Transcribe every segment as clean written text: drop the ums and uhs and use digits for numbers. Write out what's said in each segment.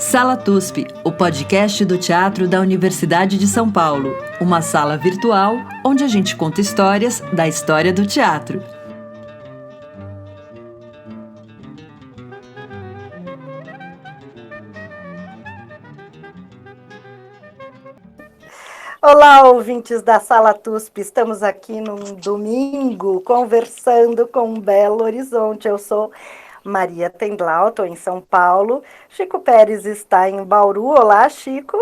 Sala TUSP, o podcast do Teatro da Universidade de São Paulo. Uma sala virtual onde a gente conta histórias da história do teatro. Olá, ouvintes da Sala TUSP. Estamos aqui num domingo conversando com Belo Horizonte. Eu sou Maria Tendlau, estou em São Paulo. Chico Pérez está em Bauru. Olá, Chico.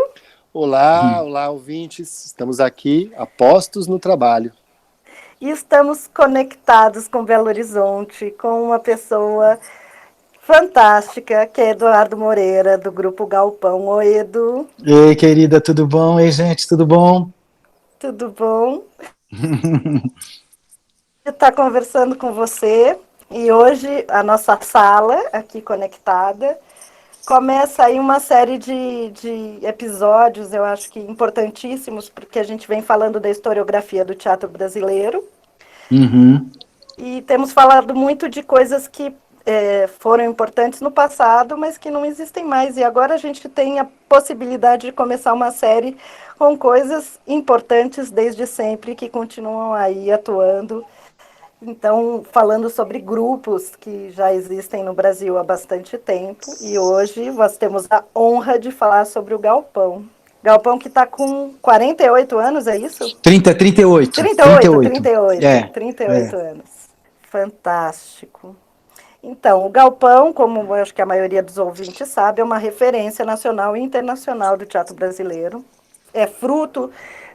Olá, ouvintes. Estamos aqui, apostos no trabalho. E estamos conectados com Belo Horizonte, com uma pessoa fantástica, que é Eduardo Moreira, do Grupo Galpão. Oi, Edu. Ei, querida, tudo bom? Ei, gente, tudo bom? Tudo bom? Está conversando com você. E hoje a nossa sala, aqui conectada, começa aí uma série de episódios, eu acho que importantíssimos, porque a gente vem falando da historiografia do teatro brasileiro. E temos falado muito de coisas que foram importantes no passado, mas que não existem mais. E agora a gente tem a possibilidade de começar uma série com coisas importantes desde sempre, que continuam aí atuando. Então, falando sobre grupos que já existem no Brasil há bastante tempo, e hoje nós temos a honra de falar sobre o Galpão. Galpão que está com 48 anos, é isso? 38. 38 anos. Fantástico. Então, o Galpão, como eu acho que a maioria dos ouvintes sabe, é uma referência nacional e internacional do teatro brasileiro. É fruto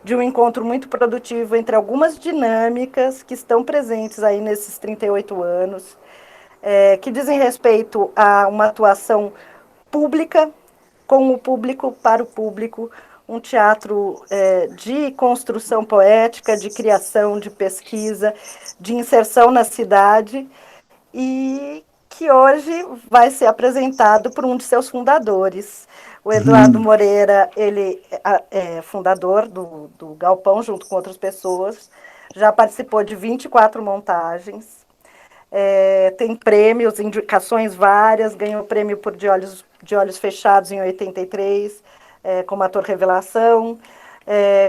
de um encontro muito produtivo entre algumas dinâmicas que estão presentes aí nesses 38 anos, que dizem respeito a uma atuação pública, com o público, para o público, um teatro de construção poética, de criação, de pesquisa, de inserção na cidade, e que hoje vai ser apresentado por um de seus fundadores. O Eduardo Moreira, ele é fundador do Galpão, junto com outras pessoas, já participou de 24 montagens, tem prêmios, indicações várias, ganhou prêmio por De Olhos Fechados em 83, como ator revelação,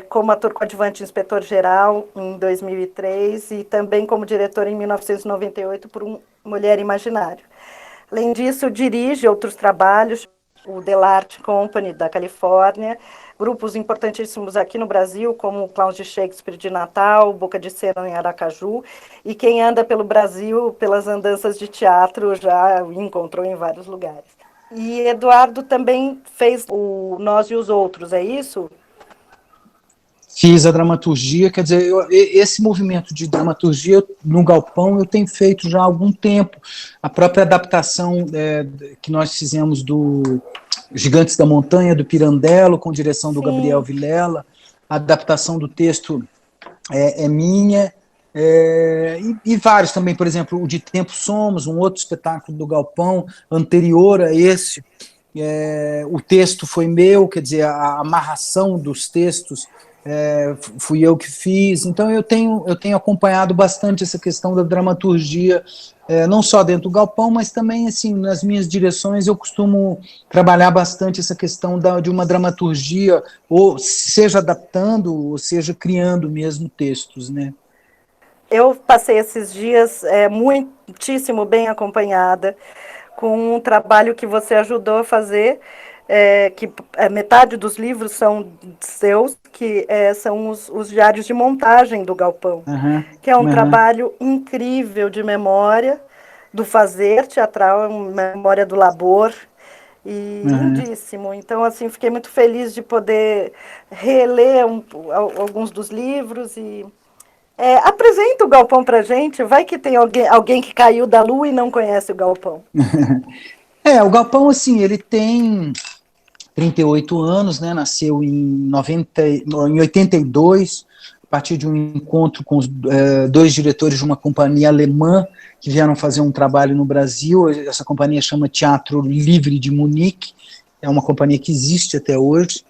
como ator coadjuvante inspetor-geral em 2003 e também como diretor em 1998 por Mulher Imaginário. Além disso, dirige outros trabalhos, o Delarte Company, da Califórnia, grupos importantíssimos aqui no Brasil, como o Clowns de Shakespeare de Natal, Boca de Cera em Aracaju, e quem anda pelo Brasil, pelas andanças de teatro, já o encontrou em vários lugares. E Eduardo também fez o Nós e os Outros, é isso? Fiz a dramaturgia, quer dizer, esse movimento de dramaturgia no Galpão eu tenho feito já há algum tempo. A própria adaptação que nós fizemos do Gigantes da Montanha, do Pirandello, com direção do Gabriel Vilela, a adaptação do texto é minha, e vários também, por exemplo, o De Tempo Somos, um outro espetáculo do Galpão, anterior a esse, o texto foi meu, quer dizer, a amarração dos textos fui eu que fiz. Então eu tenho acompanhado bastante essa questão da dramaturgia, não só dentro do Galpão, mas também assim, nas minhas direções eu costumo trabalhar bastante essa questão de uma dramaturgia, ou seja adaptando, ou seja criando mesmo textos, né? Eu passei esses dias muitíssimo bem acompanhada com um trabalho que você ajudou a fazer, que metade dos livros são seus, que são os diários de montagem do Galpão, que é um trabalho incrível de memória do fazer teatral, memória do labor, e lindíssimo. Então, assim, fiquei muito feliz de poder reler alguns dos livros e apresenta o Galpão pra gente, vai que tem alguém que caiu da lua e não conhece o Galpão. O Galpão, assim, ele tem 38 anos, né, nasceu em 82, a partir de um encontro com os dois diretores de uma companhia alemã que vieram fazer um trabalho no Brasil. Essa companhia chama Teatro Livre de Munique, é uma companhia que existe até hoje,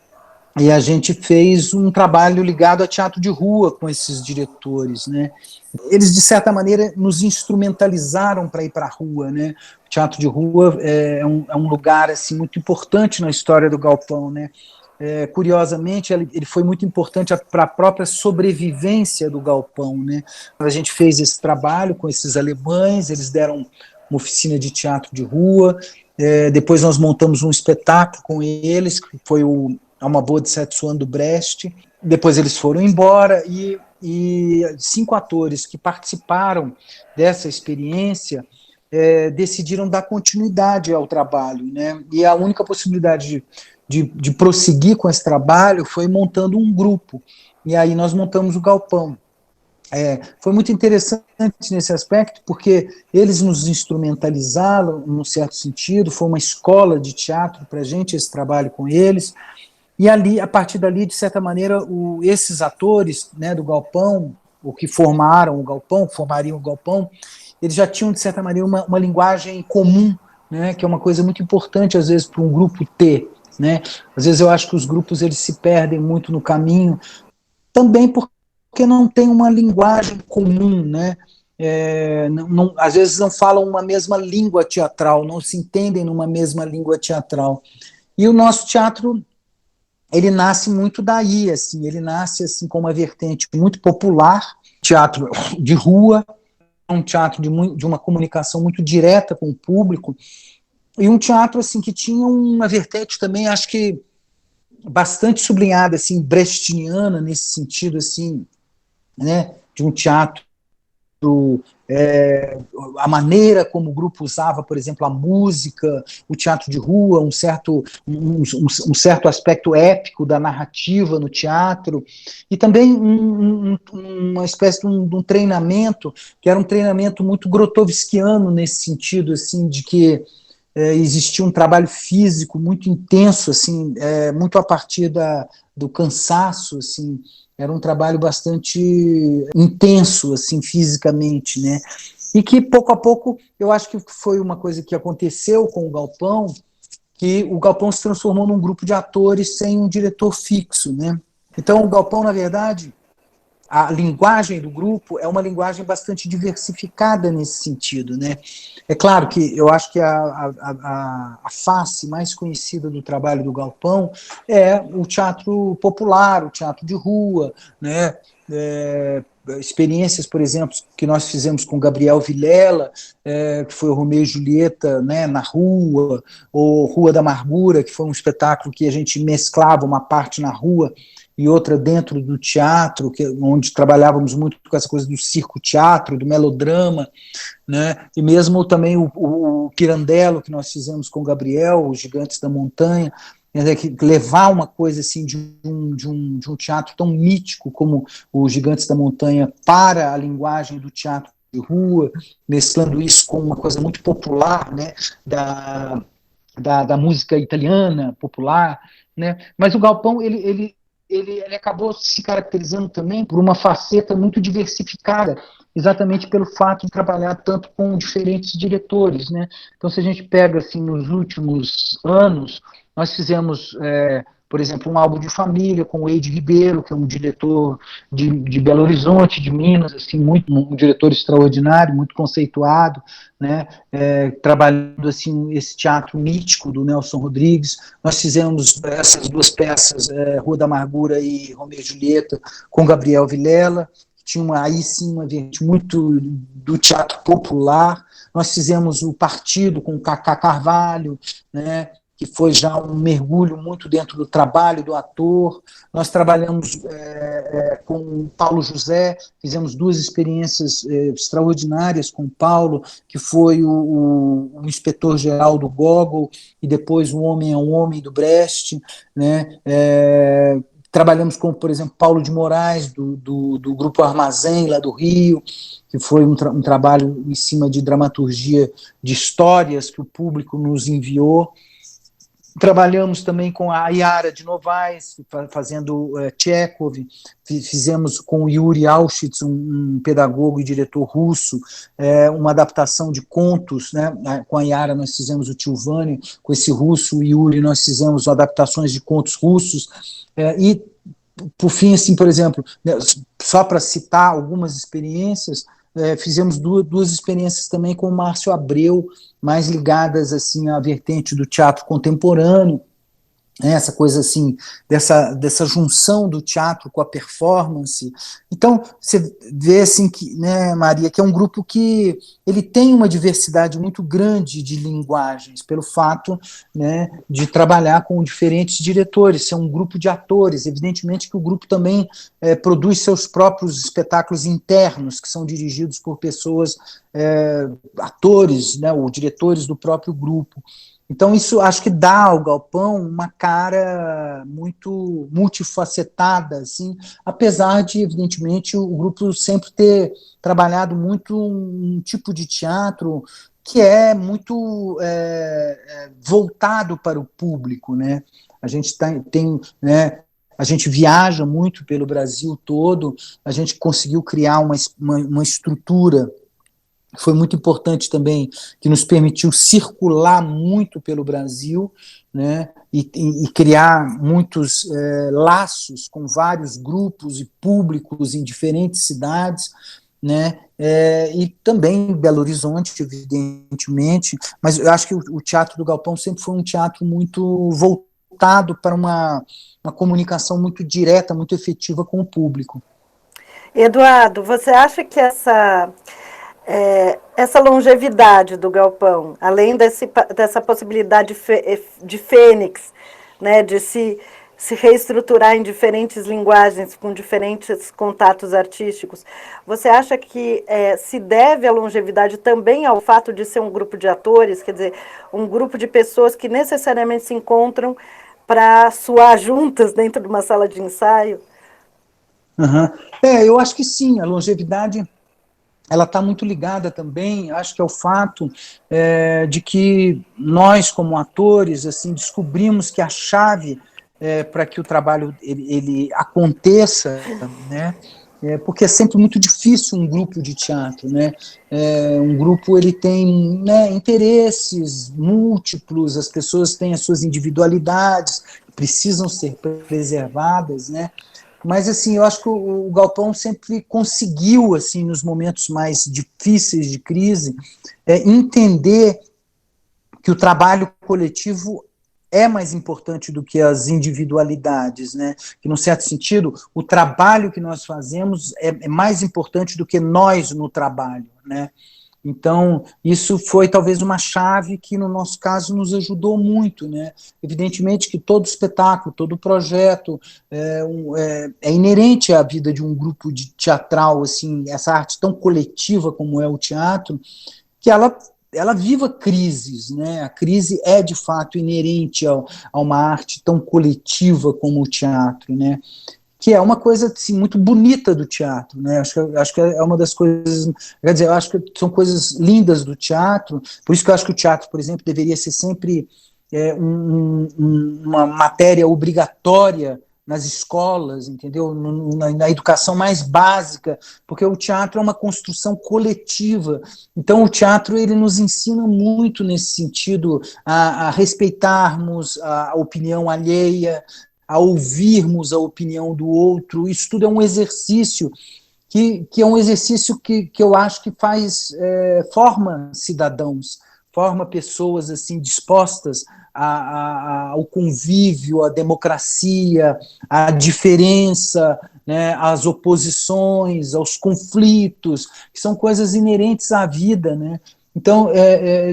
E a gente fez um trabalho ligado a teatro de rua com esses diretores, né? Eles, de certa maneira, nos instrumentalizaram para ir para a rua, né? O teatro de rua é um lugar assim, muito importante na história do Galpão, né? Curiosamente, ele foi muito importante para a própria sobrevivência do Galpão, né? A gente fez esse trabalho com esses alemães, eles deram uma oficina de teatro de rua, depois nós montamos um espetáculo com eles, que foi o Alma Boa de Setsuan do Brecht, depois eles foram embora, e 5 atores que participaram dessa experiência decidiram dar continuidade ao trabalho, né? E a única possibilidade de prosseguir com esse trabalho foi montando um grupo, e aí nós montamos o Galpão. Foi muito interessante nesse aspecto, porque eles nos instrumentalizaram, num certo sentido, foi uma escola de teatro para a gente, esse trabalho com eles, e ali, a partir dali, de certa maneira, esses atores, né, do Galpão, o que formariam o Galpão, eles já tinham, de certa maneira, uma linguagem comum, né, que é uma coisa muito importante, às vezes, para um grupo ter, né? Às vezes eu acho que os grupos eles se perdem muito no caminho, também porque não tem uma linguagem comum, né? Às vezes não falam uma mesma língua teatral, não se entendem numa mesma língua teatral. E o nosso teatro, ele nasce muito daí, assim, ele nasce assim com uma vertente muito popular, teatro de rua, um teatro de uma comunicação muito direta com o público, e um teatro assim que tinha uma vertente também, acho que bastante sublinhada, assim, brechtiana, nesse sentido, assim, né, de um teatro, a maneira como o grupo usava, por exemplo, a música, o teatro de rua, um certo aspecto épico da narrativa no teatro, e também uma espécie de um treinamento, que era um treinamento muito grotovskiano nesse sentido, assim, de que existia um trabalho físico muito intenso, assim, muito a partir do cansaço, assim, era um trabalho bastante intenso, assim, fisicamente, né? E que, pouco a pouco, eu acho que foi uma coisa que aconteceu com o Galpão, que o Galpão se transformou num grupo de atores sem um diretor fixo, né? Então, o Galpão, na verdade, a linguagem do grupo é uma linguagem bastante diversificada nesse sentido, né? É claro que eu acho que a face mais conhecida do trabalho do Galpão é o teatro popular, o teatro de rua, né? Experiências, por exemplo, que nós fizemos com Gabriel Vilela, que foi o Romeu e Julieta, né, na rua, ou Rua da Amargura, que foi um espetáculo que a gente mesclava uma parte na rua e outra dentro do teatro, onde trabalhávamos muito com essa coisa do circo-teatro, do melodrama, né? E mesmo também o Pirandello, que nós fizemos com o Gabriel, os Gigantes da Montanha, que levar uma coisa assim de um teatro tão mítico como os Gigantes da Montanha para a linguagem do teatro de rua, mesclando isso com uma coisa muito popular, né? da música italiana popular, né? Mas o Galpão, ele acabou se caracterizando também por uma faceta muito diversificada, exatamente pelo fato de trabalhar tanto com diferentes diretores, né? Então, se a gente pega, assim, nos últimos anos, nós fizemos, por exemplo, um álbum de família com o Eide Ribeiro, que é um diretor de Belo Horizonte, de Minas, assim, um diretor extraordinário, muito conceituado, né? Trabalhando assim esse teatro mítico do Nelson Rodrigues. Nós fizemos essas 2 peças, Rua da Amargura e Romeu e Julieta, com Gabriel Vilela, tinha aí sim uma vertente muito do teatro popular. Nós fizemos o Partido com Cacá Carvalho, né, que foi já um mergulho muito dentro do trabalho do ator. Nós trabalhamos com o Paulo José, fizemos 2 experiências extraordinárias com o Paulo, que foi o inspetor-geral do Gogol e depois o Homem é um Homem do Brecht, né? Trabalhamos com, por exemplo, Paulo de Moraes, do Grupo Armazém, lá do Rio, que foi um trabalho em cima de dramaturgia de histórias que o público nos enviou. Trabalhamos também com a Yara de Novaes, fazendo Tchekov, fizemos com o Yuri Auschwitz, um pedagogo e diretor russo, uma adaptação de contos, né? Com a Yara nós fizemos o Tio Vânia, com esse russo, o Yuri, nós fizemos adaptações de contos russos, e, por fim, assim, por exemplo, né, só para citar algumas experiências, fizemos duas experiências também com o Márcio Abreu, mais ligadas assim à vertente do teatro contemporâneo, né, essa coisa assim, dessa junção do teatro com a performance. Então, você vê assim que, né, Maria, que é um grupo que ele tem uma diversidade muito grande de linguagens, pelo fato, né, de trabalhar com diferentes diretores, ser um grupo de atores. Evidentemente que o grupo também produz seus próprios espetáculos internos, que são dirigidos por pessoas, atores, né, ou diretores do próprio grupo. Então, isso acho que dá ao Galpão uma cara muito multifacetada, assim, apesar de, evidentemente, o grupo sempre ter trabalhado muito um tipo de teatro que é muito voltado para o público, né? A gente tem, né, a gente viaja muito pelo Brasil todo, a gente conseguiu criar uma estrutura. Foi muito importante também, que nos permitiu circular muito pelo Brasil, né, e criar muitos laços com vários grupos e públicos em diferentes cidades, né, e também em Belo Horizonte, evidentemente, mas eu acho que o Teatro do Galpão sempre foi um teatro muito voltado para uma comunicação muito direta, muito efetiva com o público. Eduardo, você acha que essa longevidade do Galpão, além dessa possibilidade de fênix, né, de se reestruturar em diferentes linguagens, com diferentes contatos artísticos, você acha que se deve a longevidade também ao fato de ser um grupo de atores, quer dizer, um grupo de pessoas que necessariamente se encontram para suar juntas dentro de uma sala de ensaio? Uhum. Eu acho que sim, a longevidade ela está muito ligada também, acho que é o fato de que nós, como atores, assim, descobrimos que a chave para que o trabalho ele aconteça, né, porque é sempre muito difícil um grupo de teatro, né, um grupo ele tem, né, interesses múltiplos, as pessoas têm as suas individualidades, precisam ser preservadas, né, mas, assim, eu acho que o Galpão sempre conseguiu, assim, nos momentos mais difíceis de crise, entender que o trabalho coletivo é mais importante do que as individualidades, né? Que, num certo sentido, o trabalho que nós fazemos é mais importante do que nós no trabalho, né? Então, isso foi talvez uma chave que, no nosso caso, nos ajudou muito, né? Evidentemente que todo espetáculo, todo projeto é inerente à vida de um grupo de teatral, assim, essa arte tão coletiva como é o teatro, que ela viva crises, né? A crise é, de fato, inerente a uma arte tão coletiva como o teatro, né? Que é uma coisa assim, muito bonita do teatro, né? Acho que é uma das coisas, quer dizer, eu acho que são coisas lindas do teatro, por isso que eu acho que o teatro, por exemplo, deveria ser sempre uma matéria obrigatória nas escolas, entendeu? Na educação mais básica, porque o teatro é uma construção coletiva, então o teatro ele nos ensina muito nesse sentido, a respeitarmos a opinião alheia, a ouvirmos a opinião do outro. Isso tudo é um exercício que é um exercício que eu acho que forma cidadãos, forma pessoas assim dispostas ao convívio, à democracia, à diferença, né, às oposições, aos conflitos, que são coisas inerentes à vida, né? Então,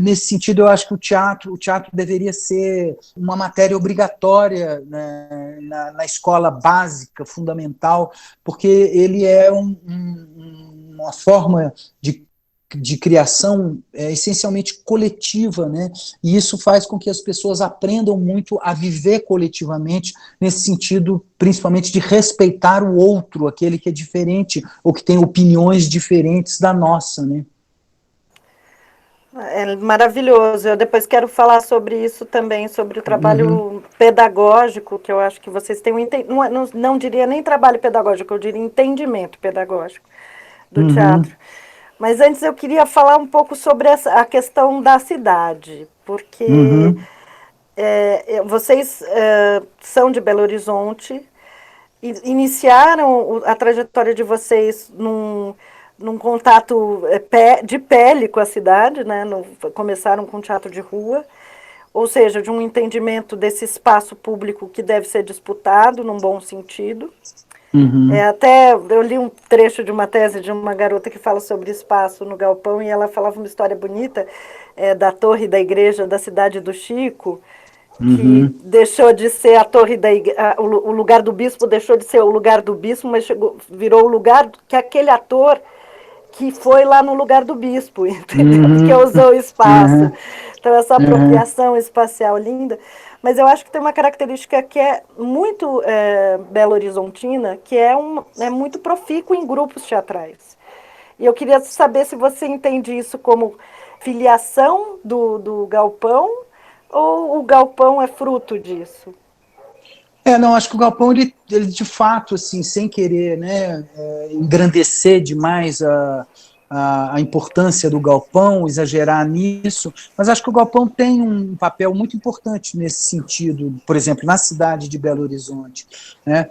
nesse sentido, eu acho que o teatro deveria ser uma matéria obrigatória, né, na escola básica, fundamental, porque ele é uma forma de criação essencialmente coletiva, né? E isso faz com que as pessoas aprendam muito a viver coletivamente, nesse sentido, principalmente de respeitar o outro, aquele que é diferente, ou que tem opiniões diferentes da nossa, né? É maravilhoso. Eu depois quero falar sobre isso também, sobre o Uhum, trabalho pedagógico, que eu acho que vocês têm não diria nem trabalho pedagógico, eu diria entendimento pedagógico do uhum, teatro. Mas antes eu queria falar um pouco sobre a questão da cidade, porque uhum, vocês são de Belo Horizonte, iniciaram a trajetória de vocês num contato de pele com a cidade, né? Começaram com teatro de rua, ou seja, de um entendimento desse espaço público que deve ser disputado num bom sentido. uhum, Até eu li um trecho de uma tese de uma garota que fala sobre espaço no galpão e ela falava uma história bonita da torre da igreja da cidade do Chico, que uhum, deixou de ser a torre o lugar do bispo deixou de ser o lugar do bispo, mas virou o lugar que aquele ator que foi lá no lugar do bispo, entendeu? Porque uhum, usou o espaço. uhum, Então, essa uhum. apropriação espacial linda. Mas eu acho que tem uma característica que é muito Belo Horizontina, que é muito profícuo em grupos teatrais. E eu queria saber se você entende isso como filiação do galpão ou o galpão é fruto disso? Não, acho que o Galpão, ele de fato, assim, sem querer, né, engrandecer demais a importância do Galpão, exagerar nisso, mas acho que o Galpão tem um papel muito importante nesse sentido, por exemplo, na cidade de Belo Horizonte, né?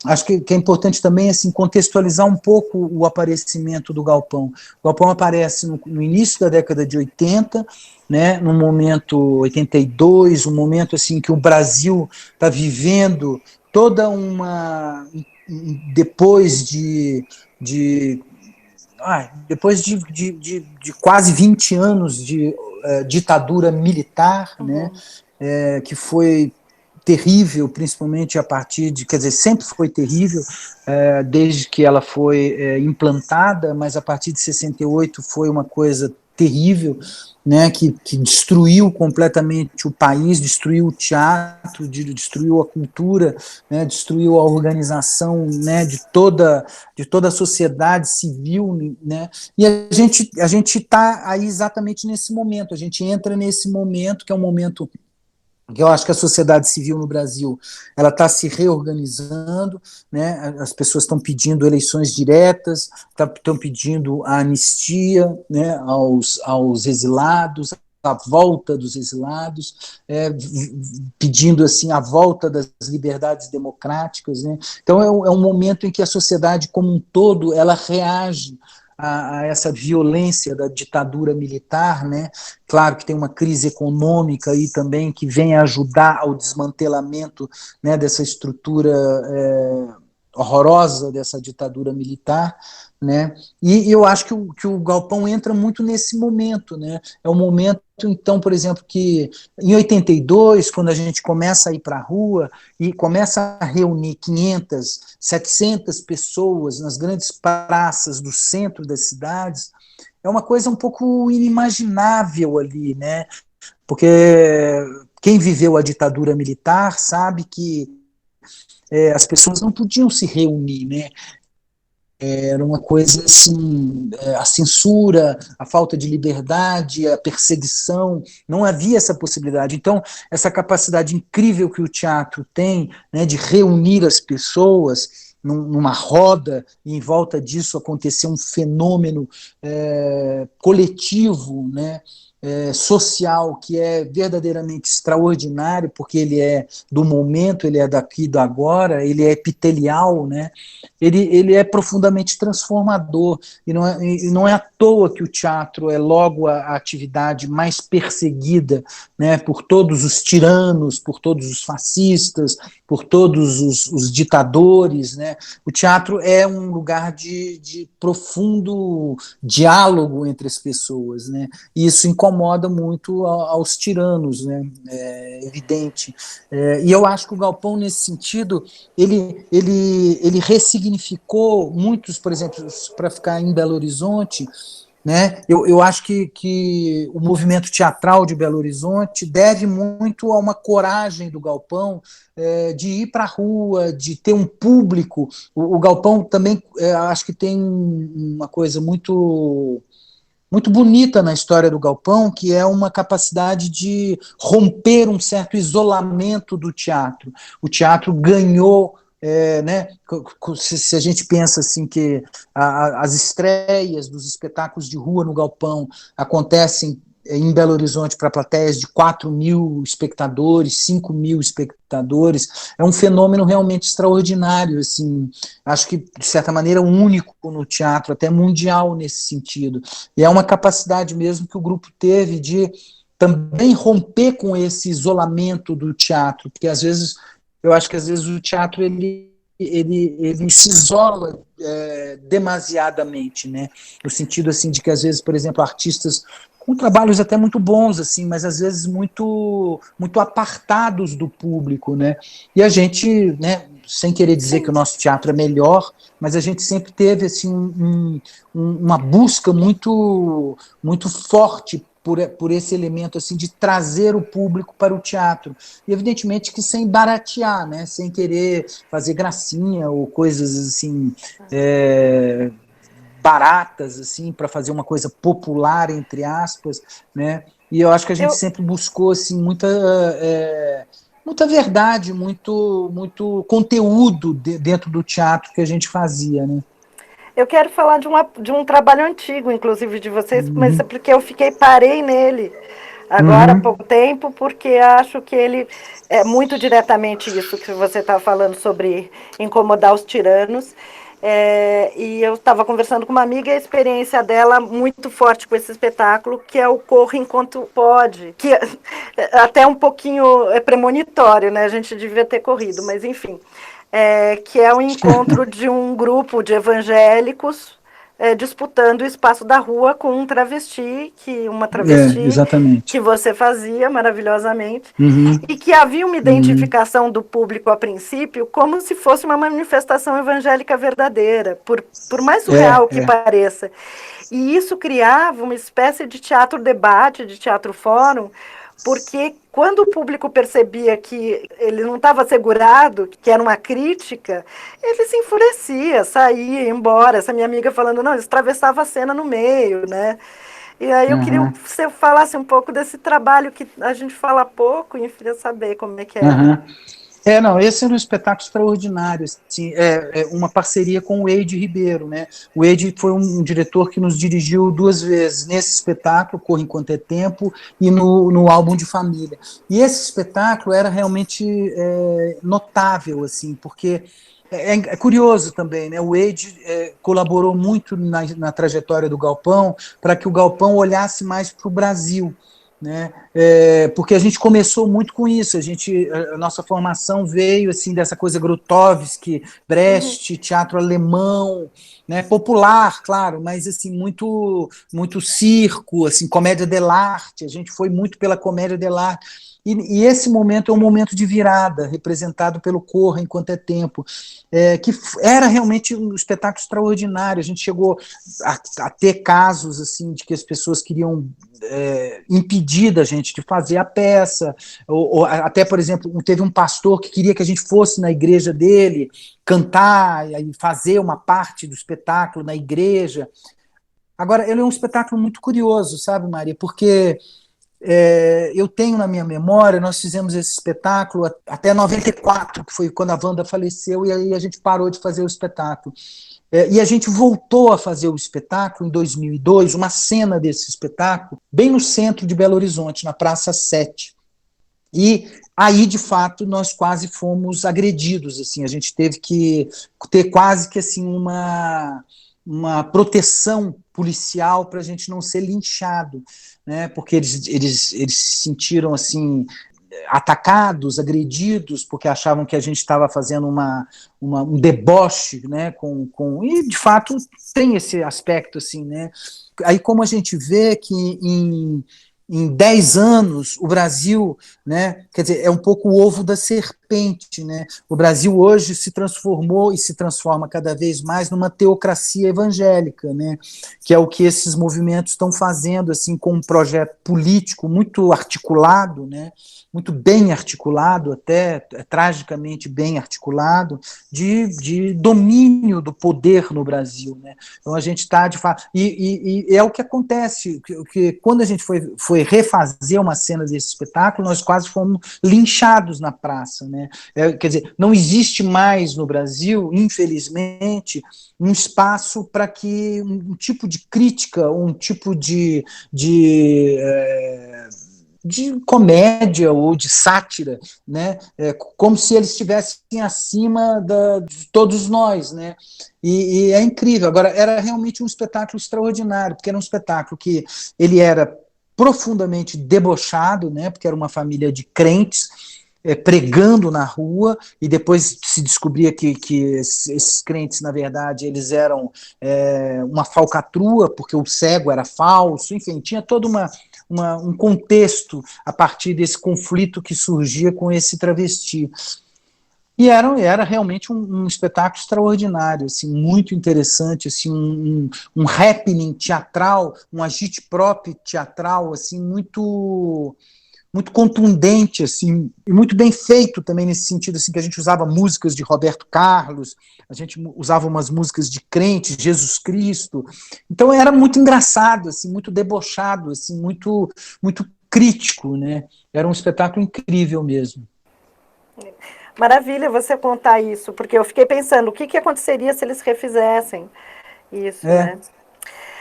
Acho que é importante também assim contextualizar um pouco o aparecimento do Galpão. O Galpão aparece no início da década de 80, né, no momento 82, um momento assim que o Brasil está vivendo toda uma depois de depois de quase 20 anos de ditadura militar, né, Uhum. que foi terrível, principalmente a partir de, quer dizer, sempre foi terrível, desde que ela foi implantada, mas a partir de 68 foi uma coisa terrível, né, que destruiu completamente o país, destruiu o teatro, destruiu a cultura, né, destruiu a organização, né, de toda a sociedade civil, né, e a gente está aí exatamente nesse momento, a gente entra nesse momento que é um momento que eu acho que a sociedade civil no Brasil ela está se reorganizando, né? As pessoas estão pedindo eleições diretas, estão pedindo a anistia, né, aos exilados, a volta dos exilados, pedindo assim a volta das liberdades democráticas, né? Então é um momento em que a sociedade como um todo ela reage a essa violência da ditadura militar, né? Claro que tem uma crise econômica aí também que vem ajudar ao desmantelamento, né, dessa estrutura horrorosa dessa ditadura militar, né? E eu acho que o Galpão entra muito nesse momento, né? É um momento, então, por exemplo, que em 82, quando a gente começa a ir para a rua e começa a reunir 500, 700 pessoas nas grandes praças do centro das cidades, é uma coisa um pouco inimaginável ali, né? Porque quem viveu a ditadura militar sabe que as pessoas não podiam se reunir, né? Era uma coisa assim, a censura, a falta de liberdade, a perseguição, não havia essa possibilidade. Então, essa capacidade incrível que o teatro tem, né, de reunir as pessoas numa roda, e em volta disso acontecer um fenômeno coletivo, né, social, que é verdadeiramente extraordinário, porque ele é do momento, ele é daqui e do agora, ele é epitelial, né? Ele é profundamente transformador, e não é à toa que o teatro é logo a atividade mais perseguida, né, por todos os tiranos, por todos os fascistas, por todos os ditadores, né? O teatro é um lugar de profundo diálogo entre as pessoas, né? E isso incomoda muito aos tiranos, né? É evidente. E eu acho que o Galpão, nesse sentido, ele ressignificou muitos, por exemplo, para ficar em Belo Horizonte, né? Eu acho que o movimento teatral de Belo Horizonte deve muito a uma coragem do Galpão de ir para a rua, de ter um público. O Galpão também acho que tem uma coisa muito muito bonita na história do Galpão, que é uma capacidade de romper um certo isolamento do teatro. O teatro ganhou, né, se a gente pensa assim que as estreias dos espetáculos de rua no Galpão acontecem em Belo Horizonte para plateias de 4.000 espectadores, 5.000 espectadores, é um fenômeno realmente extraordinário, assim, acho que, de certa maneira, único no teatro, até mundial nesse sentido. E é uma capacidade mesmo que o grupo teve de também romper com esse isolamento do teatro, porque às vezes, eu acho que às vezes o teatro ele se isola demasiadamente, né? No sentido assim de que às vezes, por exemplo, artistas com trabalhos até muito bons, assim, mas às vezes muito apartados do público, né? E a gente, né, sem querer dizer que o nosso teatro é melhor, mas a gente sempre teve assim uma busca muito forte por esse elemento assim de trazer o público para o teatro. E evidentemente que sem baratear, né, sem querer fazer gracinha ou coisas assim baratas assim para fazer uma coisa popular entre aspas, né? E eu acho que a gente sempre buscou assim muita verdade, muito conteúdo dentro do teatro que a gente fazia, né? Eu quero falar de um trabalho antigo, inclusive de vocês, mas é porque eu parei nele agora há pouco tempo, porque acho que ele é muito diretamente isso que você está falando sobre incomodar os tiranos. E eu estava conversando com uma amiga e a experiência dela muito forte com esse espetáculo, que é o Corra Enquanto Pode, que é até um pouquinho premonitório, né? A gente devia ter corrido, mas enfim. Que é o encontro de um grupo de evangélicos disputando o espaço da rua com uma travesti que Exatamente. você fazia maravilhosamente, Uhum. e que havia uma Uhum. identificação do público a princípio como se fosse uma manifestação evangélica verdadeira, por mais surreal que pareça. E isso criava uma espécie de teatro-debate, de teatro-fórum, porque quando o público percebia que ele não estava assegurado, que era uma crítica, ele se enfurecia, saía, ia embora. Essa minha amiga falando, não, eles atravessavam a cena no meio, né? E aí eu queria Uhum. que você falasse um pouco desse trabalho que a gente fala pouco e eu queria saber como é que era. Uhum. Não, esse era um espetáculo extraordinário, assim, uma parceria com o Eide Ribeiro, né? O Eide foi um diretor que nos dirigiu 2 vezes, nesse espetáculo, Corre Enquanto é Tempo, e no álbum de família. E esse espetáculo era realmente notável, assim, porque é curioso também, né? O Eide colaborou muito na trajetória do Galpão para que o Galpão olhasse mais para o Brasil, né? Porque a gente começou muito com isso, a nossa formação veio assim dessa coisa Grotowski, Brecht, teatro alemão, né? Popular, claro, mas assim muito circo, assim comédia dell'arte, a gente foi muito pela comédia dell'arte. E esse momento é um momento de virada, representado pelo Corra Enquanto é Tempo, que era realmente um espetáculo extraordinário. A gente chegou a ter casos assim de que as pessoas queriam impedir da gente de fazer a peça, ou até, por exemplo, teve um pastor que queria que a gente fosse na igreja dele cantar e fazer uma parte do espetáculo na igreja. Agora, ele é um espetáculo muito curioso, sabe, Maria? Porque eu tenho na minha memória, nós fizemos esse espetáculo até 94, que foi quando a Wanda faleceu, e aí a gente parou de fazer o espetáculo. E a gente voltou a fazer o espetáculo em 2002, uma cena desse espetáculo, bem no centro de Belo Horizonte, na Praça 7. E aí, de fato, nós quase fomos agredidos, assim, a gente teve que ter quase que assim uma proteção policial para a gente não ser linchado, né? Porque eles se sentiram assim atacados, agredidos, porque achavam que a gente estava fazendo um deboche, né? E de fato tem esse aspecto assim, né? Aí como a gente vê que em 10 anos, o Brasil, né, quer dizer, é um pouco o ovo da serpente, né? O Brasil hoje se transformou e se transforma cada vez mais numa teocracia evangélica, né? Que é o que esses movimentos estão fazendo, assim, com um projeto político muito articulado, né? Muito bem articulado, até tragicamente bem articulado, de domínio do poder no Brasil, né? Então a gente está, de fato, e é o que acontece, que quando a gente foi refazer uma cena desse espetáculo, nós quase fomos linchados na praça, né? Quer dizer, não existe mais no Brasil, infelizmente, um espaço para que um tipo de crítica, um tipo de comédia ou de sátira, né? Como se eles estivessem acima de todos nós, né? E é incrível. Agora, era realmente um espetáculo extraordinário, porque era um espetáculo que ele era profundamente debochado, né? Porque era uma família de crentes, pregando na rua, e depois se descobria que esses crentes, na verdade, eles eram uma falcatrua, porque o cego era falso, enfim, tinha todo um contexto a partir desse conflito que surgia com esse travesti. E era realmente um espetáculo extraordinário, assim, muito interessante, assim, um happening teatral, um agite-prop teatral, assim, muito contundente, assim, e muito bem feito também nesse sentido, assim, que a gente usava músicas de Roberto Carlos, a gente usava umas músicas de crente, Jesus Cristo. Então era muito engraçado, assim, muito debochado, assim, muito crítico, né? Era um espetáculo incrível mesmo. Maravilha você contar isso, porque eu fiquei pensando, o que aconteceria se eles refizessem isso, É, né?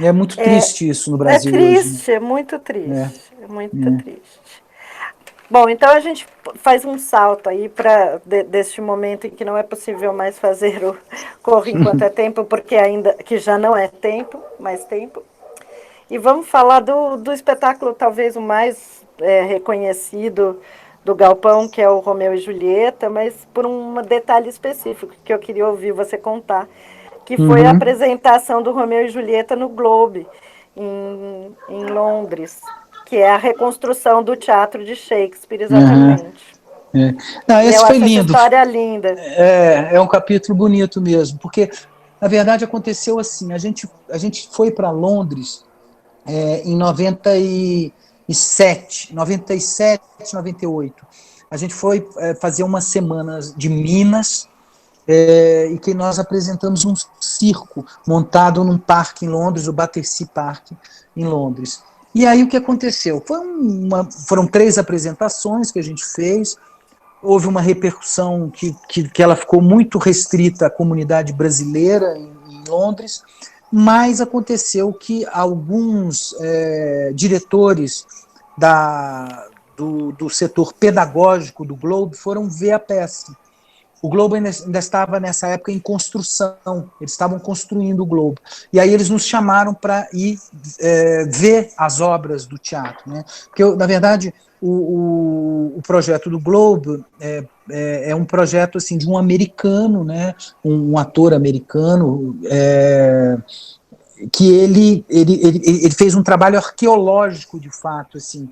é muito triste isso no É Brasil hoje, né? triste, é muito É, triste, é muito triste. Bom, então a gente faz um salto aí para deste momento em que não é possível mais fazer o Corre Enquanto é Tempo, porque ainda que já não é tempo, mais tempo. E vamos falar do espetáculo talvez o mais reconhecido do Galpão, que é o Romeu e Julieta, mas por um detalhe específico que eu queria ouvir você contar, que foi a Uhum. apresentação do Romeu e Julieta no Globe, em Londres, que é a reconstrução do teatro de Shakespeare, Uhum. exatamente. É. Não, E eu esse foi acho essa lindo. história linda. É um capítulo bonito mesmo, porque na verdade aconteceu assim, a gente foi para Londres em 97, 98. A gente foi fazer umas semanas de Minas, e que nós apresentamos um circo montado num parque em Londres, o Battersea Park, em Londres. E aí o que aconteceu? Foram 3 apresentações que a gente fez. Houve uma repercussão que ela ficou muito restrita à comunidade brasileira em Londres, mas aconteceu que alguns diretores do setor pedagógico do Globo foram ver a peça. O Globo ainda estava nessa época em construção, eles estavam construindo o Globo. E aí eles nos chamaram para ir ver as obras do teatro, né? Porque, na verdade, o projeto do Globo é um projeto assim, de um americano, né? Um ator americano, que ele fez um trabalho arqueológico, de fato, assim.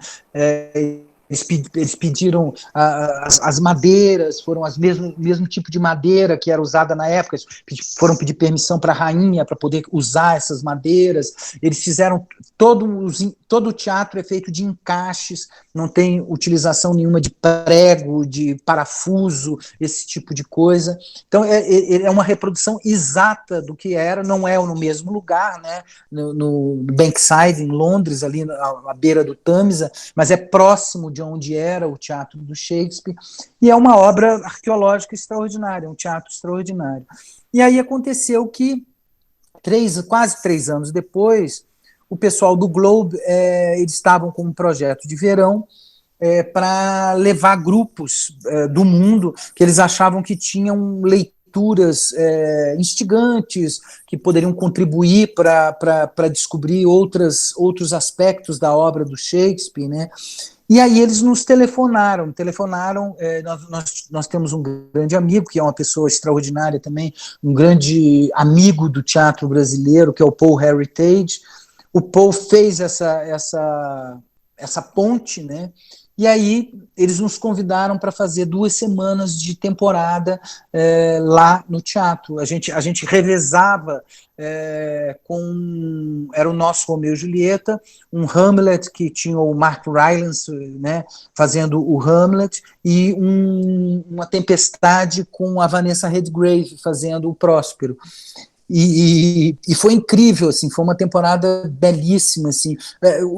Eles pediram as madeiras, foram o mesmo tipo de madeira que era usada na época, eles foram pedir permissão para a rainha para poder usar essas madeiras. Eles fizeram todo o teatro é feito de encaixes, não tem utilização nenhuma de prego, de parafuso, esse tipo de coisa. Então é uma reprodução exata do que era, não é no mesmo lugar, né, no Bankside, em Londres, ali à beira do Tâmisa, mas é próximo de onde era o teatro do Shakespeare, e é uma obra arqueológica extraordinária, um teatro extraordinário. E aí aconteceu que, quase 3 anos depois, o pessoal do Globe, eles estavam com um projeto de verão para levar grupos do mundo que eles achavam que tinham leituras instigantes, que poderiam contribuir para descobrir outros aspectos da obra do Shakespeare, né? E aí eles nos telefonaram, nós temos um grande amigo, que é uma pessoa extraordinária também, um grande amigo do teatro brasileiro, que é o Paul Heritage. O Paul fez essa ponte, né? E aí eles nos convidaram para fazer 2 semanas de temporada lá no teatro. A gente revezava era o nosso Romeu e Julieta, um Hamlet que tinha o Mark Rylance, né, fazendo o Hamlet, e uma Tempestade com a Vanessa Redgrave fazendo o Próspero. E foi incrível, assim, foi uma temporada belíssima, assim.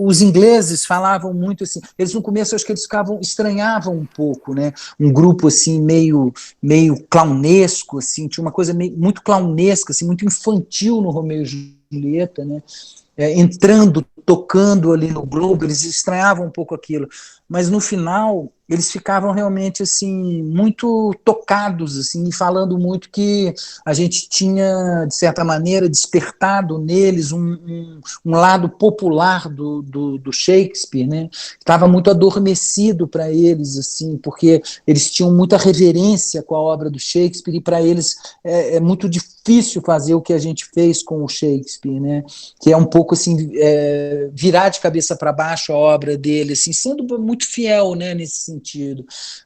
Os ingleses falavam muito assim, eles no começo acho que eles estranhavam um pouco, né, um grupo assim meio clownesco, assim, tinha uma coisa muito clownesca, assim, muito infantil no Romeu e Julieta, né, entrando, tocando ali no Globo, eles estranhavam um pouco aquilo, mas no final eles ficavam realmente assim muito tocados, assim, e falando muito que a gente tinha, de certa maneira, despertado neles um lado popular do Shakespeare, né? Estava muito adormecido para eles, assim, porque eles tinham muita reverência com a obra do Shakespeare, e para eles é muito difícil fazer o que a gente fez com o Shakespeare, né? Que é um pouco assim, virar de cabeça para baixo a obra dele, assim, sendo muito fiel, né, nesse sentido,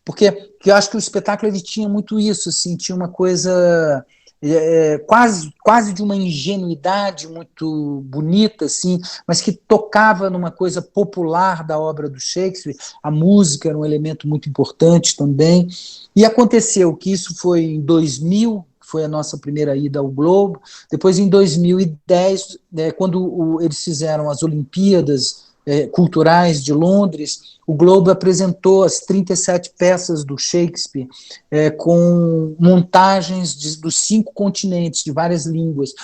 porque eu acho que o espetáculo ele tinha muito isso, assim, tinha uma coisa quase de uma ingenuidade muito bonita, assim, mas que tocava numa coisa popular da obra do Shakespeare. A música era um elemento muito importante também, e aconteceu que isso foi em 2000, foi a nossa primeira ida ao Globo. Depois, em 2010, quando eles fizeram as Olimpíadas Culturais de Londres, o Globo apresentou as 37 peças do Shakespeare, com montagens dos 5 continentes, de várias línguas.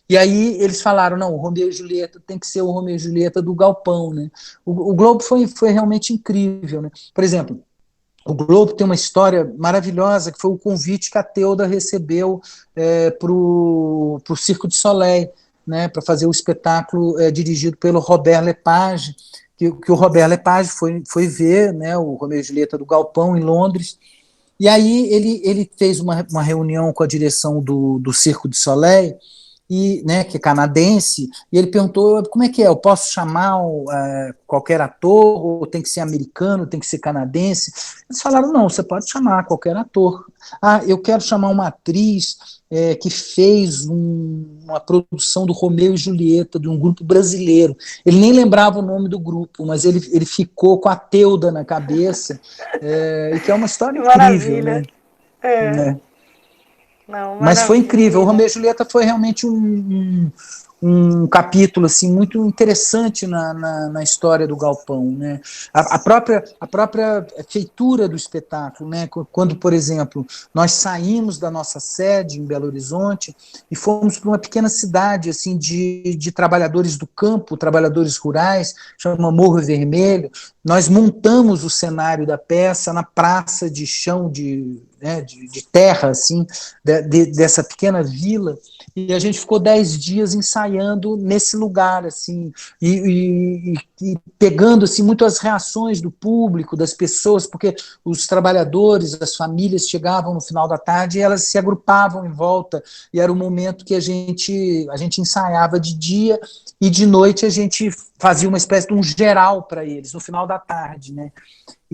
E aí eles falaram, não, o Romeu e Julieta tem que ser o Romeu e Julieta do Galpão, né? O Globo foi realmente incrível, né? Por exemplo, o Globo tem uma história maravilhosa, que foi o convite que a Teuda recebeu para o Circo du Soleil, né, para fazer o espetáculo dirigido pelo Robert Lepage, que o Robert Lepage foi ver, né, o Romeu e Julieta do Galpão, em Londres, e aí ele fez uma reunião com a direção do Circo du Soleil, né, que é canadense, e ele perguntou como é que é, eu posso chamar qualquer ator, ou tem que ser americano, tem que ser canadense? Eles falaram, não, você pode chamar qualquer ator. Eu quero chamar uma atriz que fez uma produção do Romeu e Julieta, de um grupo brasileiro. Ele nem lembrava o nome do grupo, mas ele ficou com a Teuda na cabeça, e que é uma história incrível, Maravilha. né? Né? Não, Mas foi incrível. O maravilha. Romeu e Julieta foi realmente um capítulo assim muito interessante na história do Galpão, né? A própria feitura do espetáculo, né? Quando, por exemplo, nós saímos da nossa sede em Belo Horizonte e fomos para uma pequena cidade assim de trabalhadores do campo, trabalhadores rurais, chama Morro Vermelho. Nós montamos o cenário da peça na praça de chão de terra, assim, dessa pequena vila, e a gente ficou 10 dias ensaiando nesse lugar, assim, e pegando assim, muito as reações do público, das pessoas, porque os trabalhadores, as famílias chegavam no final da tarde e elas se agrupavam em volta, e era o momento que a gente ensaiava de dia, e de noite a gente fazia uma espécie de um geral para eles, no final da tarde, né?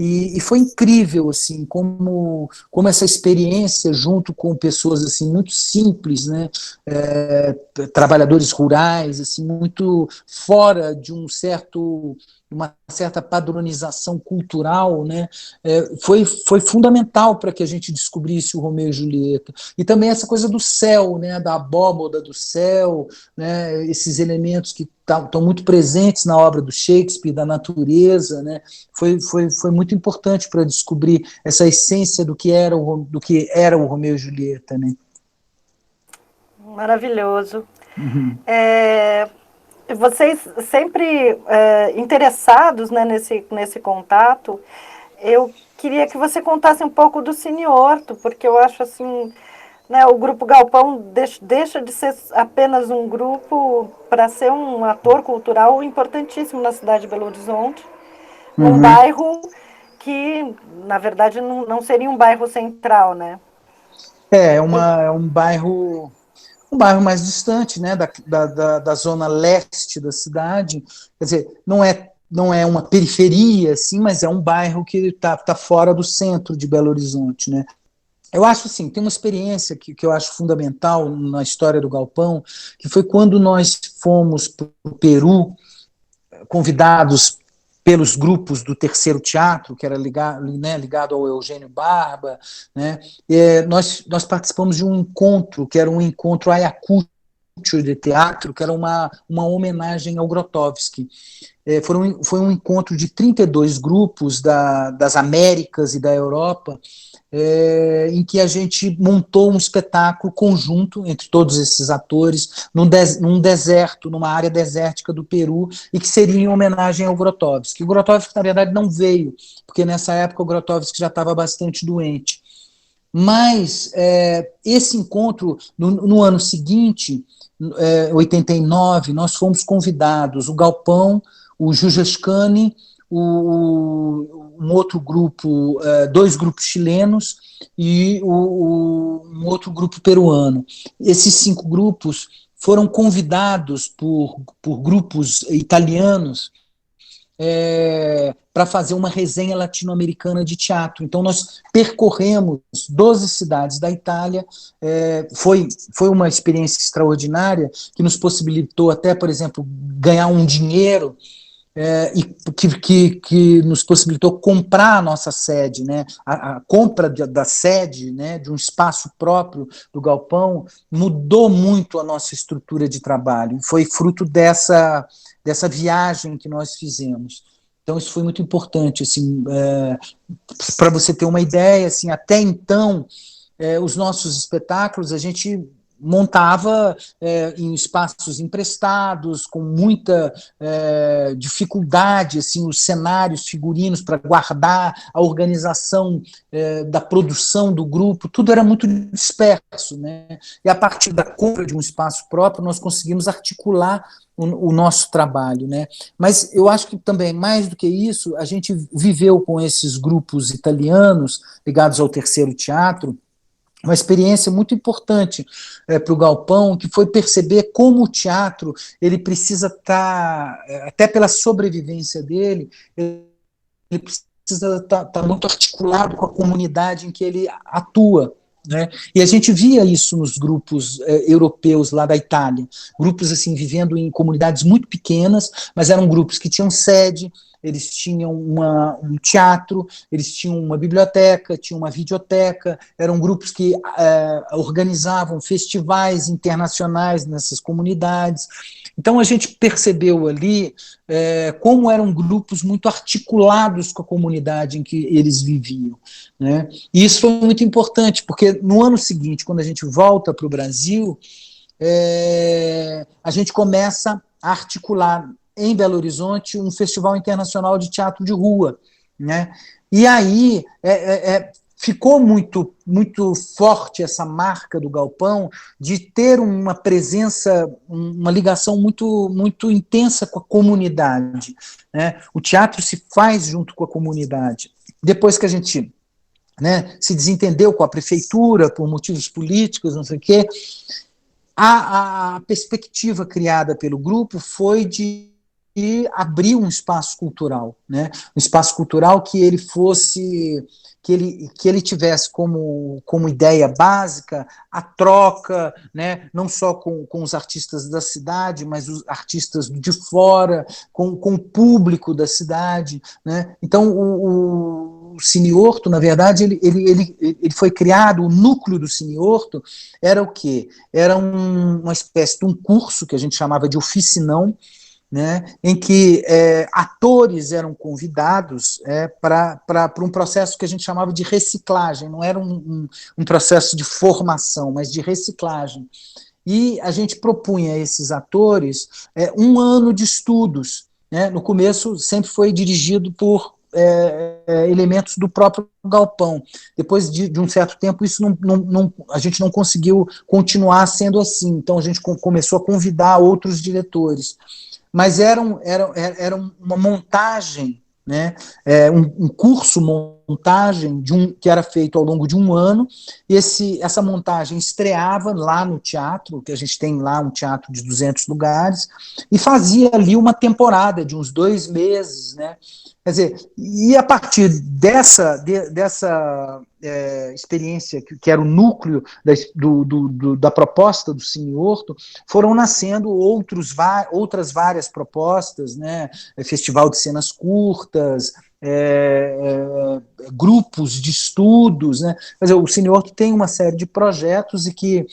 E foi incrível, assim, como essa experiência, junto com pessoas assim muito simples, né, trabalhadores rurais, assim, muito fora de uma certa padronização cultural, né, foi fundamental para que a gente descobrisse o Romeu e Julieta. E também essa coisa do céu, né, da abóboda do céu, né, esses elementos que estão muito presentes na obra do Shakespeare, da natureza, né, foi muito importante para descobrir essa essência do que era o Romeu e Julieta, né? Maravilhoso. Uhum. Vocês sempre interessados, né, nesse contato, eu queria que você contasse um pouco do Cine Horto, porque eu acho assim, né, o Grupo Galpão deixa de ser apenas um grupo para ser um ator cultural importantíssimo na cidade de Belo Horizonte, num bairro que, na verdade, não seria um bairro central, né? É um bairro mais distante, né, da zona leste da cidade. Quer dizer, não é não é uma periferia, assim, mas é um bairro que está fora do centro de Belo Horizonte, né? Eu acho assim, tem uma experiência que eu acho fundamental na história do Galpão, que foi quando nós fomos para o Peru, convidados pelos grupos do Terceiro Teatro, que era ligado, né, ligado ao Eugênio Barba, né, nós participamos de um encontro, que era um encontro Ayacucho de teatro, que era uma homenagem ao Grotowski. Foi um encontro de 32 grupos das Américas e da Europa, em que a gente montou um espetáculo conjunto entre todos esses atores num deserto, numa área desértica do Peru, e que seria em homenagem ao Grotowski. O Grotowski, na verdade, não veio, porque nessa época o Grotowski já estava bastante doente. Mas esse encontro, no ano seguinte, 89, nós fomos convidados, o Galpão, o Jujescane, um outro grupo, dois grupos chilenos e um outro grupo peruano. Esses 5 grupos foram convidados por grupos italianos para fazer uma resenha latino-americana de teatro. Então, nós percorremos 12 cidades da Itália. Foi uma experiência extraordinária que nos possibilitou até, por exemplo, ganhar um dinheiro e que nos possibilitou comprar a nossa sede, né? A compra da sede, né, de um espaço próprio do Galpão, mudou muito a nossa estrutura de trabalho. Foi fruto dessa viagem que nós fizemos. Então, isso foi muito importante. Assim, para você ter uma ideia, assim, até então, os nossos espetáculos, a gente montava em espaços emprestados, com muita dificuldade, assim, os cenários, figurinos para guardar, a organização da produção do grupo, tudo era muito disperso, né? E a partir da compra de um espaço próprio, nós conseguimos articular o nosso trabalho, né? Mas eu acho que também, mais do que isso, a gente viveu com esses grupos italianos ligados ao Terceiro Teatro, uma experiência muito importante para o Galpão, que foi perceber como o teatro ele precisa estar, até pela sobrevivência dele, ele precisa estar muito articulado com a comunidade em que ele atua. Né? E a gente via isso nos grupos europeus lá da Itália, grupos assim vivendo em comunidades muito pequenas, mas eram grupos que tinham sede, eles tinham um teatro, eles tinham uma biblioteca, tinham uma videoteca, eram grupos que organizavam festivais internacionais nessas comunidades. Então a gente percebeu ali como eram grupos muito articulados com a comunidade em que eles viviam. Né? E isso foi muito importante, porque no ano seguinte, quando a gente volta para o Brasil, a gente começa a articular em Belo Horizonte um festival internacional de teatro de rua. Né? E aí ficou muito, muito forte essa marca do Galpão de ter uma presença, uma ligação muito, muito intensa com a comunidade. Né? O teatro se faz junto com a comunidade. Depois que a gente se desentendeu com a prefeitura por motivos políticos, não sei o quê, a perspectiva criada pelo grupo foi de abrir um espaço cultural, né? Um espaço cultural que ele fosse, que ele tivesse como ideia básica a troca, né? Não só com os artistas da cidade, mas os artistas de fora, com o público da cidade, né? Então o Cine Horto, na verdade, ele foi criado, o núcleo do Cine Horto era o quê? Era uma espécie de um curso que a gente chamava de oficinão, né, em que atores eram convidados para um processo que a gente chamava de reciclagem, não era um processo de formação, mas de reciclagem. E a gente propunha a esses atores um ano de estudos. Né, no começo sempre foi dirigido por elementos do próprio Galpão. Depois de um certo tempo, isso a gente não conseguiu continuar sendo assim, então a gente começou a convidar outros diretores. Mas era uma montagem, né? Um curso montagem que era feito ao longo de um ano. Essa montagem estreava lá no teatro, que a gente tem lá um teatro de 200 lugares, e fazia ali uma temporada de uns 2 meses, né? Quer dizer, e a partir dessa experiência, que era o núcleo da proposta do Cine Horto, foram nascendo outras várias propostas, né? Festival de cenas curtas, grupos de estudos, né? Quer dizer, o Cine Horto tem uma série de projetos e que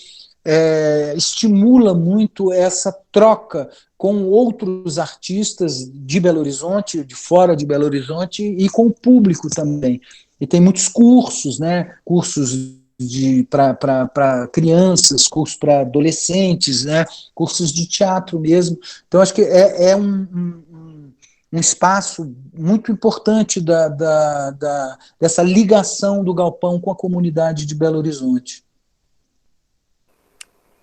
estimula muito essa troca com outros artistas de Belo Horizonte, de fora de Belo Horizonte, e com o público também. E tem muitos cursos, né? Cursos para crianças, cursos para adolescentes, né? Cursos de teatro mesmo. Então, acho que é um espaço muito importante dessa ligação do Galpão com a comunidade de Belo Horizonte.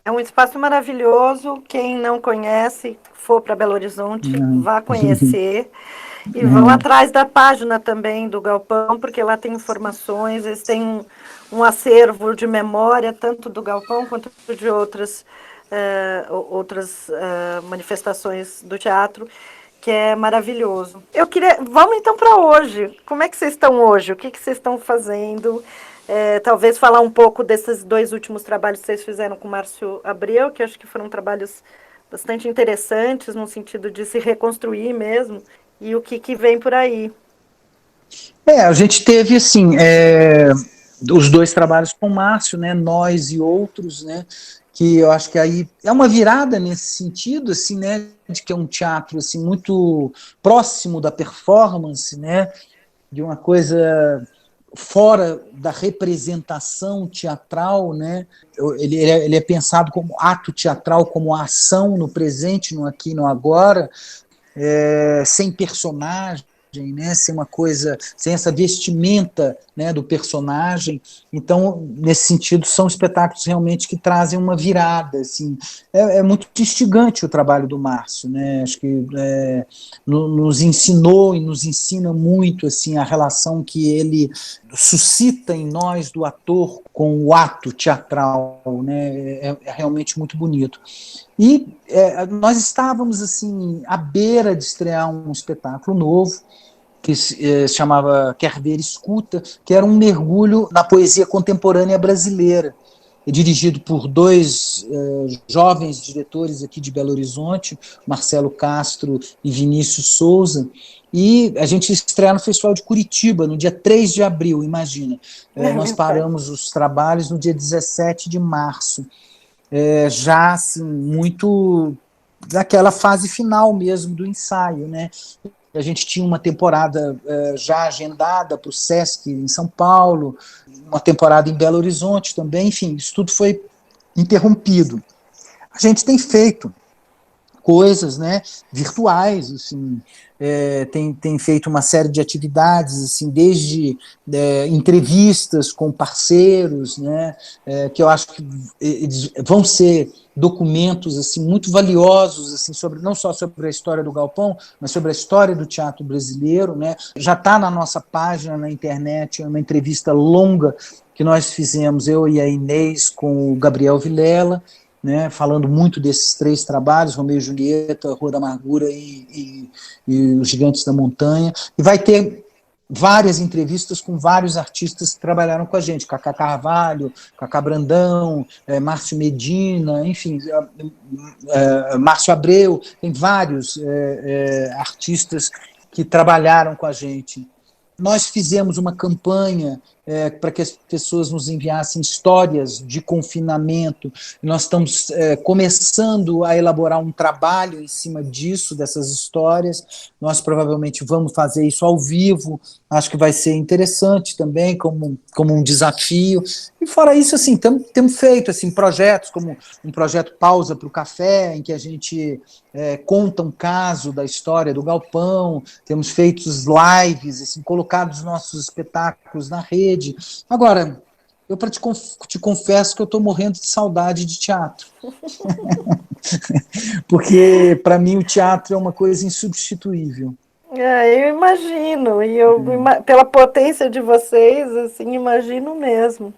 É um espaço maravilhoso. Quem não conhece, for para Belo Horizonte, vá conhecer. E vão atrás da página também do Galpão, porque lá tem informações, eles têm um acervo de memória, tanto do Galpão quanto de outras manifestações do teatro, que é maravilhoso. Vamos então para hoje. Como é que vocês estão hoje? O que vocês estão fazendo? Talvez falar um pouco desses 2 últimos trabalhos que vocês fizeram com o Márcio Abreu, que acho que foram trabalhos bastante interessantes, no sentido de se reconstruir mesmo, e o que vem por aí. A gente teve, assim, os 2 trabalhos com o Márcio, né, Nós e Outros, né, que eu acho que aí é uma virada nesse sentido, assim, né, de que é um teatro, assim, muito próximo da performance, né, de uma coisa fora da representação teatral, né? Ele é pensado como ato teatral, como ação no presente, no aqui, no agora, sem personagem, né, sem uma coisa, sem essa vestimenta, né, do personagem. Então, nesse sentido, são espetáculos realmente que trazem uma virada, assim. É muito instigante o trabalho do Márcio, né? Acho que nos ensinou e nos ensina muito, assim, a relação que ele suscita em nós do ator com o ato teatral, né? É realmente muito bonito. E nós estávamos, assim, à beira de estrear um espetáculo novo, que se chamava Quer Ver, Escuta, que era um mergulho na poesia contemporânea brasileira, dirigido por 2 jovens diretores aqui de Belo Horizonte, Marcelo Castro e Vinícius Souza, e a gente estreia no Festival de Curitiba, no dia 3 de abril, imagina. Nós paramos os trabalhos no dia 17 de março, já assim, muito naquela fase final mesmo do ensaio, né? A gente tinha uma temporada já agendada para o Sesc em São Paulo, uma temporada em Belo Horizonte também, enfim, isso tudo foi interrompido. A gente tem feito coisas, né, virtuais, assim, tem feito uma série de atividades, assim, desde entrevistas com parceiros, né, que eu acho que eles vão ser documentos, assim, muito valiosos, assim, não só sobre a história do Galpão, mas sobre a história do teatro brasileiro, né. Já está na nossa página na internet uma entrevista longa que nós fizemos, eu e a Inês, com o Gabriel Vilela, né, falando muito desses 3 trabalhos, Romeu e Julieta, Rua da Amargura e Os Gigantes da Montanha, e vai ter várias entrevistas com vários artistas que trabalharam com a gente, Cacá Carvalho, Cacá Brandão, Márcio Medina, enfim, Márcio Abreu, tem vários artistas que trabalharam com a gente. Nós fizemos uma campanha para que as pessoas nos enviassem histórias de confinamento. Nós estamos começando a elaborar um trabalho em cima disso, dessas histórias. Nós provavelmente vamos fazer isso ao vivo. Acho que vai ser interessante também, como um desafio. E fora isso, assim, temos feito assim, projetos, como um projeto Pausa para o Café, em que a gente conta um caso da história do Galpão. Temos feito lives, assim, colocado os nossos espetáculos na rede. Agora, eu te confesso que eu estou morrendo de saudade de teatro. Porque, para mim, o teatro é uma coisa insubstituível. Eu imagino, e pela potência de vocês, assim, imagino mesmo.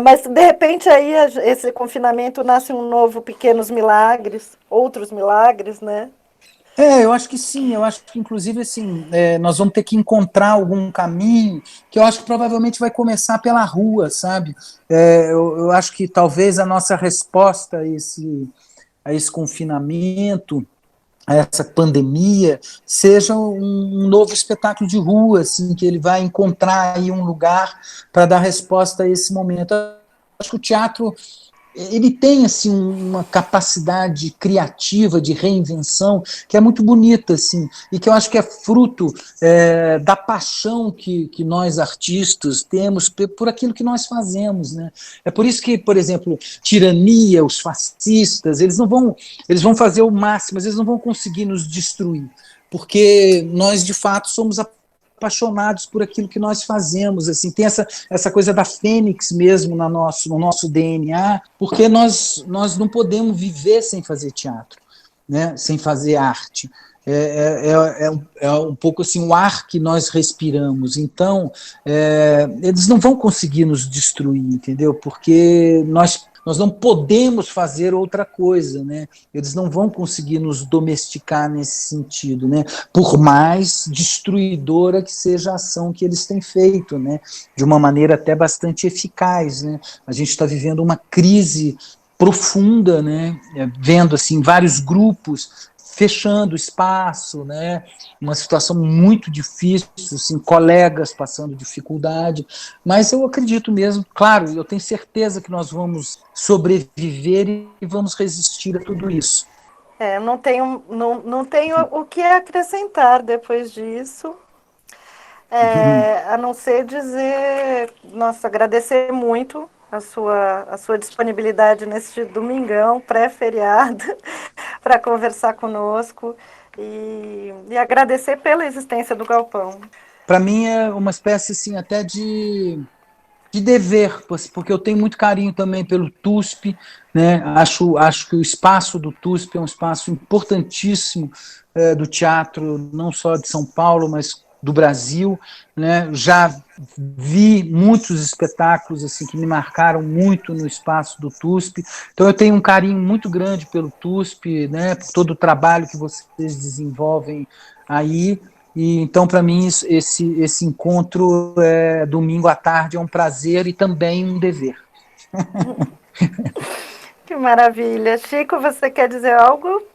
Mas de repente aí esse confinamento nasce um novo Pequenos Milagres, outros milagres, né? Eu acho que sim, eu acho que inclusive assim, nós vamos ter que encontrar algum caminho que eu acho que provavelmente vai começar pela rua, sabe? Eu acho que talvez a nossa resposta a esse confinamento, a essa pandemia, seja um novo espetáculo de rua, assim, que ele vai encontrar aí um lugar para dar resposta a esse momento. Eu acho que o teatro ele tem assim uma capacidade criativa de reinvenção que é muito bonita assim e que eu acho que é fruto da paixão que nós artistas temos por aquilo que nós fazemos, né? É por isso que, por exemplo, tirania, os fascistas, eles vão fazer o máximo, mas eles não vão conseguir nos destruir, porque nós de fato somos apaixonados por aquilo que nós fazemos, assim, tem essa coisa da fênix mesmo no nosso DNA, porque nós não podemos viver sem fazer teatro, né, sem fazer arte. É um pouco assim o ar que nós respiramos. Então, eles não vão conseguir nos destruir, entendeu? Porque nós não podemos fazer outra coisa, né? Eles não vão conseguir nos domesticar nesse sentido, né? Por mais destruidora que seja a ação que eles têm feito, né? De uma maneira até bastante eficaz, né? A gente está vivendo uma crise profunda, né? Vendo assim vários grupos fechando espaço, né? Uma situação muito difícil, assim, colegas passando dificuldade, mas eu acredito mesmo, claro, eu tenho certeza que nós vamos sobreviver e vamos resistir a tudo isso. Não tenho o que acrescentar depois disso, a não ser dizer, nossa, agradecer muito a sua disponibilidade neste domingão, pré-feriado, para conversar conosco e agradecer pela existência do Galpão. Para mim é uma espécie assim até de dever, porque eu tenho muito carinho também pelo TUSP, né? Acho que o espaço do TUSP é um espaço importantíssimo do teatro, não só de São Paulo, mas do Brasil, né? Já vi muitos espetáculos assim que me marcaram muito no espaço do TUSP, então eu tenho um carinho muito grande pelo TUSP, né? Por todo o trabalho que vocês desenvolvem aí. E então, para mim, esse encontro domingo à tarde é um prazer e também um dever. Que maravilha. Chico, você quer dizer algo?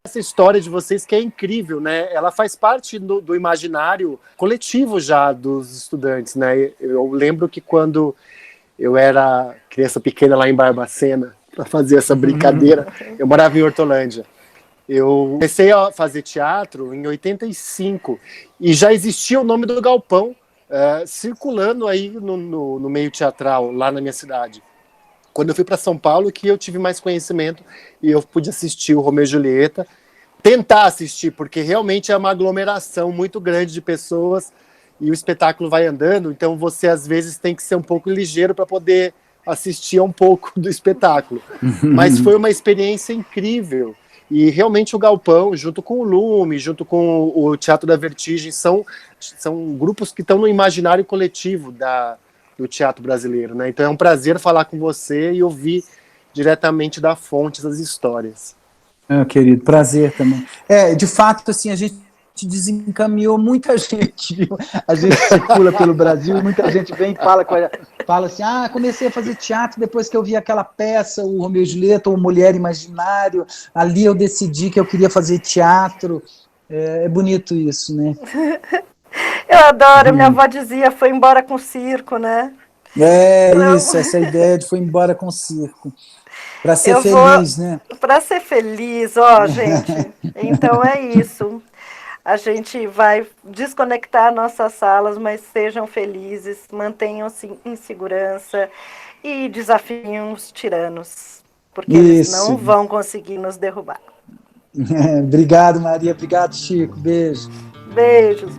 Essa história de vocês que é incrível, né? Ela faz parte do imaginário coletivo já dos estudantes, né? Eu lembro que quando eu era criança pequena lá em Barbacena, para fazer essa brincadeira, eu morava em Hortolândia. Eu comecei a fazer teatro em 85 e já existia o nome do Galpão circulando aí no meio teatral lá na minha cidade. Quando eu fui para São Paulo que eu tive mais conhecimento e eu pude assistir o Romeu e Julieta, tentar assistir, porque realmente é uma aglomeração muito grande de pessoas e o espetáculo vai andando, então você às vezes tem que ser um pouco ligeiro para poder assistir a um pouco do espetáculo. Mas foi uma experiência incrível. E realmente o Galpão, junto com o Lume, junto com o Teatro da Vertigem, são grupos que estão no imaginário coletivo do teatro brasileiro, né? Então é um prazer falar com você e ouvir diretamente da fonte das histórias. Querido, prazer também. De fato, assim, a gente desencaminhou muita gente, viu? A gente circula pelo Brasil e muita gente vem e fala assim, comecei a fazer teatro depois que eu vi aquela peça, o Romeu e Julieta, ou Mulher Imaginário, ali eu decidi que eu queria fazer teatro. É bonito isso, né? Eu adoro, minha avó dizia, foi embora com o circo, né? Então, Isso, essa ideia de foi embora com o circo. Para ser eu vou feliz, né? para ser feliz, ó, gente. Então é isso. A gente vai desconectar nossas salas, mas sejam felizes, mantenham-se em segurança e desafiem os tiranos, porque eles não Isso. vão conseguir nos derrubar. Obrigado, Maria. Obrigado, Chico. Beijo. Beijos.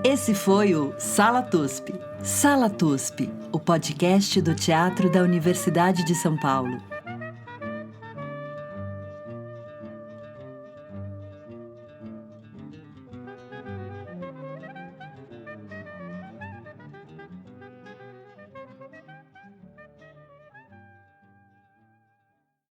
Esse foi o Sala TUSP, Sala TUSP, o podcast do Teatro da Universidade de São Paulo.